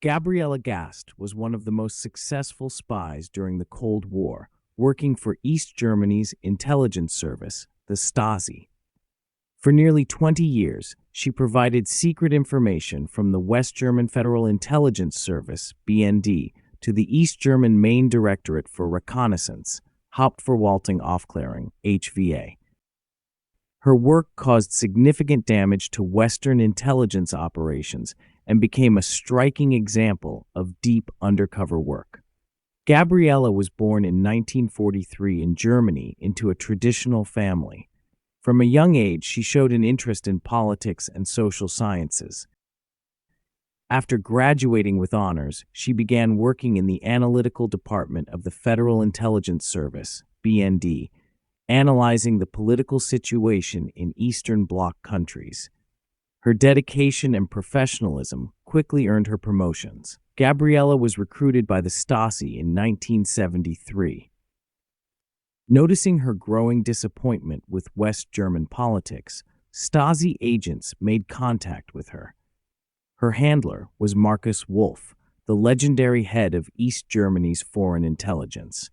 Gabriela Gast was one of the most successful spies during the Cold War, working for East Germany's intelligence service, the Stasi. For nearly 20 years, she provided secret information from the West German Federal Intelligence Service, BND, to the East German Main Directorate for Reconnaissance, Hauptverwaltung Aufklärung, HVA. Her work caused significant damage to Western intelligence operations and became a striking example of deep undercover work. Gabriela was born in 1943 in Germany into a traditional family. From a young age, she showed an interest in politics and social sciences. After graduating with honors, she began working in the analytical department of the Federal Intelligence Service, BND, analyzing the political situation in Eastern Bloc countries. Her dedication and professionalism quickly earned her promotions. Gabriela was recruited by the Stasi in 1973. Noticing her growing disappointment with West German politics, Stasi agents made contact with her. Her handler was Markus Wolf, the legendary head of East Germany's foreign intelligence.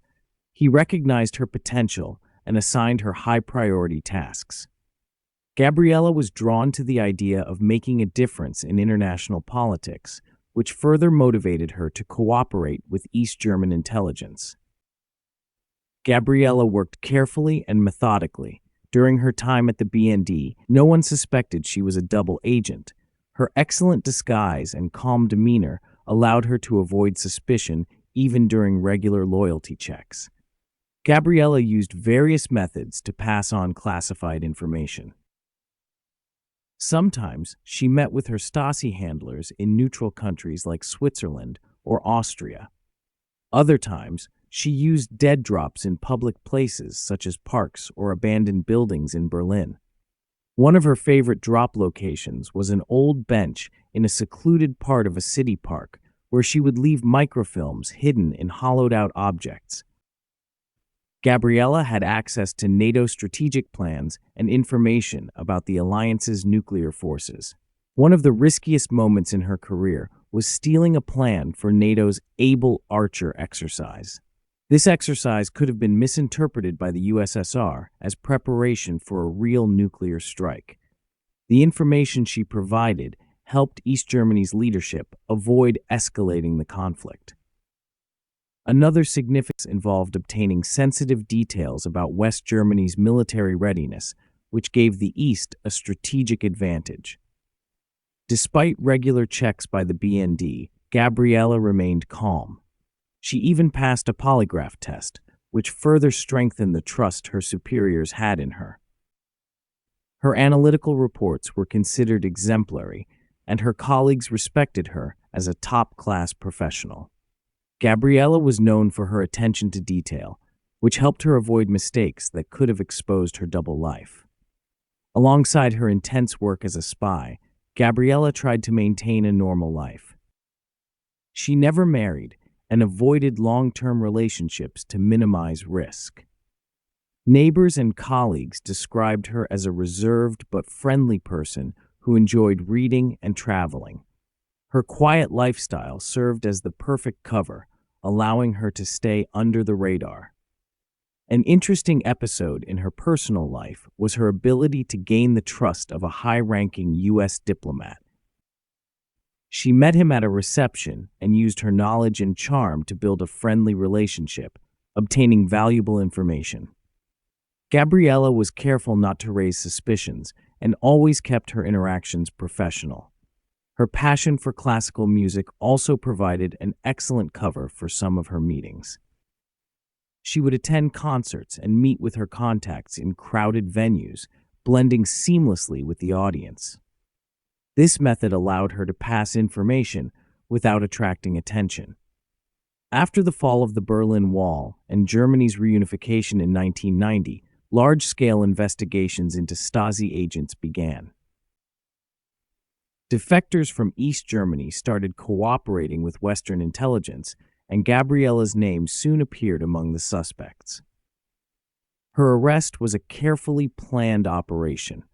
He recognized her potential and assigned her high-priority tasks. Gabriela was drawn to the idea of making a difference in international politics, which further motivated her to cooperate with East German intelligence. Gabriela worked carefully and methodically. During her time at the BND, no one suspected she was a double agent. Her excellent disguise and calm demeanor allowed her to avoid suspicion even during regular loyalty checks. Gabriela used various methods to pass on classified information. Sometimes she met with her Stasi handlers in neutral countries like Switzerland or Austria. Other times, she used dead drops in public places such as parks or abandoned buildings in Berlin. One of her favorite drop locations was an old bench in a secluded part of a city park where she would leave microfilms hidden in hollowed-out objects. Gabriela had access to NATO strategic plans and information about the alliance's nuclear forces. One of the riskiest moments in her career was stealing a plan for NATO's Able Archer exercise. This exercise could have been misinterpreted by the USSR as preparation for a real nuclear strike. The information she provided helped East Germany's leadership avoid escalating the conflict. Another significance involved obtaining sensitive details about West Germany's military readiness, which gave the East a strategic advantage. Despite regular checks by the BND, Gabriela remained calm. She even passed a polygraph test, which further strengthened the trust her superiors had in her. Her analytical reports were considered exemplary, and her colleagues respected her as a top-class professional. Gabriela was known for her attention to detail, which helped her avoid mistakes that could have exposed her double life. Alongside her intense work as a spy, Gabriela tried to maintain a normal life. She never married and avoided long-term relationships to minimize risk. Neighbors and colleagues described her as a reserved but friendly person who enjoyed reading and traveling. Her quiet lifestyle served as the perfect cover, allowing her to stay under the radar. An interesting episode in her personal life was her ability to gain the trust of a high-ranking U.S. diplomat. She met him at a reception and used her knowledge and charm to build a friendly relationship, obtaining valuable information. Gabriela was careful not to raise suspicions and always kept her interactions professional. Her passion for classical music also provided an excellent cover for some of her meetings. She would attend concerts and meet with her contacts in crowded venues, blending seamlessly with the audience. This method allowed her to pass information without attracting attention. After the fall of the Berlin Wall and Germany's reunification in 1990, large-scale investigations into Stasi agents began. Defectors from East Germany started cooperating with Western intelligence, and Gabriela's name soon appeared among the suspects. Her arrest was a carefully planned operation.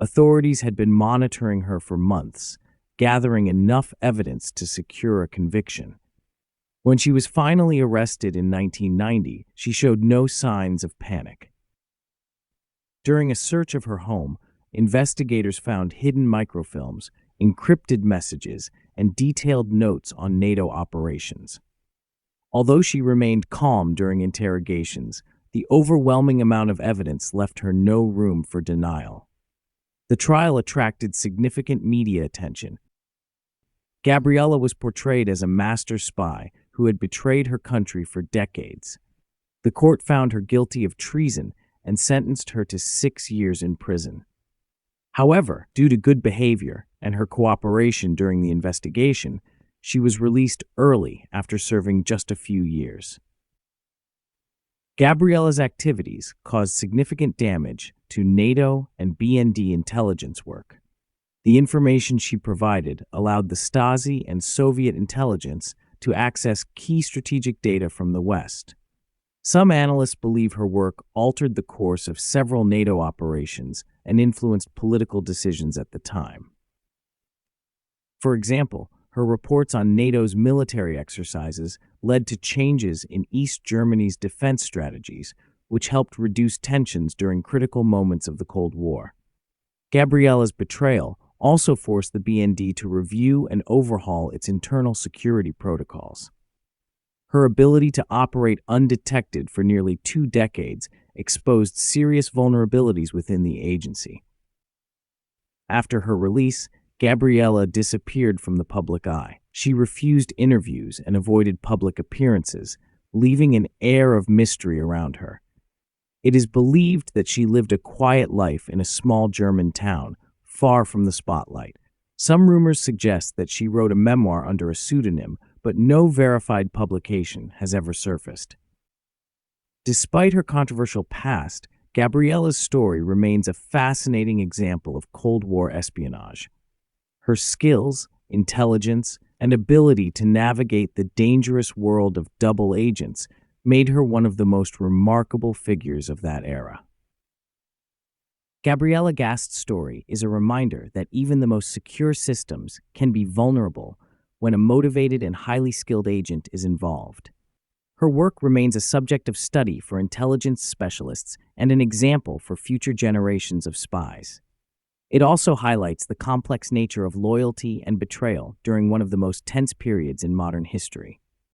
Authorities had been monitoring her for months, gathering enough evidence to secure a conviction. When she was finally arrested in 1990, she showed no signs of panic. During a search of her home, investigators found hidden microfilms, encrypted messages, and detailed notes on NATO operations. Although she remained calm during interrogations, the overwhelming amount of evidence left her no room for denial. The trial attracted significant media attention. Gabriela was portrayed as a master spy who had betrayed her country for decades. The court found her guilty of treason and sentenced her to 6 years in prison. However, due to good behavior and her cooperation during the investigation, she was released early after serving just a few years. Gabriela's activities caused significant damage to NATO and BND intelligence work. The information she provided allowed the Stasi and Soviet intelligence to access key strategic data from the West. Some analysts believe her work altered the course of several NATO operations and influenced political decisions at the time. For example, her reports on NATO's military exercises led to changes in East Germany's defense strategies, which helped reduce tensions during critical moments of the Cold War. Gabriela's betrayal also forced the BND to review and overhaul its internal security protocols. Her ability to operate undetected for nearly 2 decades exposed serious vulnerabilities within the agency. After her release, Gabriela disappeared from the public eye. She refused interviews and avoided public appearances, leaving an air of mystery around her. It is believed that she lived a quiet life in a small German town, far from the spotlight. Some rumors suggest that she wrote a memoir under a pseudonym, but no verified publication has ever surfaced. Despite her controversial past, Gabriela's story remains a fascinating example of Cold War espionage. Her skills, intelligence, and ability to navigate the dangerous world of double agents made her one of the most remarkable figures of that era. Gabriela Gast's story is a reminder that even the most secure systems can be vulnerable when a motivated and highly skilled agent is involved. Her work remains a subject of study for intelligence specialists and an example for future generations of spies. It also highlights the complex nature of loyalty and betrayal during one of the most tense periods in modern history.